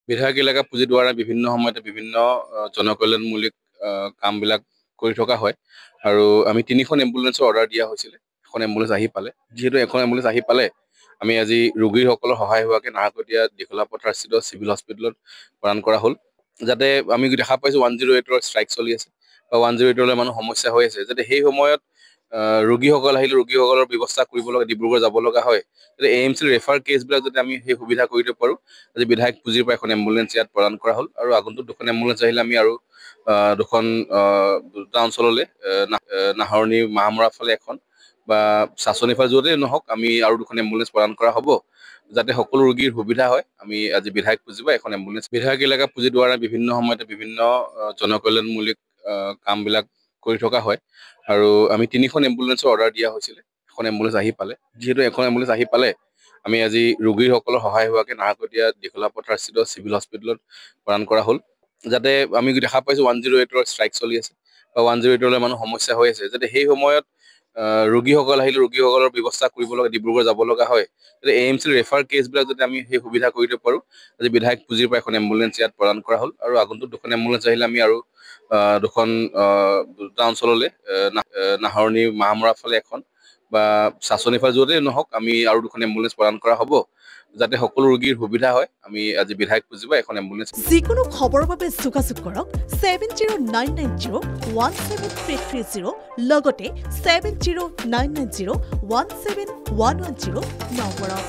বিধায়ক এলেকা পুঁজি দ্বাৰা বিভিন্ন সময়তে বিভিন্ন জনকল্যাণমূলক কামবিলাক কৰি থকা হয় আৰু আমি 3খন এম্বুলেন্সৰ অৰ্ডাৰ দিয়া হৈছিলে। এখন এম্বুলেন্স আহি পালে, যিহেতু এখন এম্বুলেন্স আহি পালে আমি আজি ৰোগীসকলৰ সহায় হোৱাকে নাহৰকটীয়া দীঘলা পথাৰস্থিত চিভিল হস্পিটেলত প্ৰদান কৰা হ'ল। যাতে আমি দেখা পাইছো 108ৰ ষ্ট্ৰাইক চলি আছে বা 108লৈ মানুহ সমস্যা হৈ আছে, যাতে সেই সময়ত ৰোগীসকল আহিলে ৰোগীসকলৰ ব্যৱস্থা কৰিব লগা, ডিব্ৰুগড় যাব লগা হয়, যাতে AMC ৰেফাৰ কেছবিলাক যাতে আমি সেই সুবিধা কৰি দিব পাৰোঁ। আজি বিধায়ক পুঁজিৰ পৰা এখন এম্বুলেন্স ইয়াত প্ৰদান কৰা হ'ল আৰু আগন্তুক 2খন এম্বুলেন্স আহিলে আমি আৰু 2খন দুটা অঞ্চললৈ নাহৰণি মাহমৰাৰ ফালে এখন বা চাচনিৰ ফালে য'তেই নহওক আমি আৰু 2খন এম্বুলেন্স প্ৰদান কৰা হ'ব, যাতে সকলো ৰোগীৰ সুবিধা হয়। আমি আজি বিধায়ক পুঁজি পৰা এখন এম্বুলেন্স, বিধায়ক এলেকা পুঁজি দ্বাৰা বিভিন্ন সময়তে বিভিন্ন জনকল্যাণমূলক কামবিলাক কৰি থকা হয় আৰু আমি 3খন এম্বুলেন্সৰ অৰ্ডাৰ দিয়া হৈছিলে। এখন এম্বুলেন্স আহি পালে, যিহেতু এখন এম্বুলেন্স আহি পালে আমি আজি ৰোগীসকলৰ সহায় হোৱাকে নাহৰকটীয়া দীঘলা পথাৰস্থিত চিভিল হস্পিটেলত প্ৰদান কৰা হ'ল। যাতে আমি দেখা পাইছো 108ৰ ষ্ট্ৰাইক চলি আছে বা 108লৈ মানুহ সমস্যা হৈ আছে, যাতে সেই সময়ত ৰোগীসকল আহিলে ৰোগীসকলৰ ব্যৱস্থা কৰিব লগা, ডিব্ৰুগড় যাব লগা হয়, যাতে AMC ৰেফাৰ কেছবিলাক যাতে আমি সেই সুবিধা কৰি দিব পাৰোঁ। আজি বিধায়ক পুঁজিৰ পৰা এখন এম্বুলেন্স ইয়াত প্ৰদান কৰা হ'ল আৰু আগন্তুক 2খন এম্বুলেন্স আহিলে আমি আৰু 2খন দুটা অঞ্চললৈ নাহৰণি মাহমৰাৰ ফালে এখন বা চাচনিৰ ফালে য'তেই নহওক আমি আৰু 2খন এম্বুলেন্স প্ৰদান কৰা হ'ব, যাতে সকলো ৰোগীৰ সুবিধা হয়। আমি আজি বিধায়ক পুঁজি পৰা এখন এম্বুলেন্স। যিকোনো খবৰৰ বাবে যোগাযোগ কৰক 7099017330 লগতে 7099017110 নম্বৰত।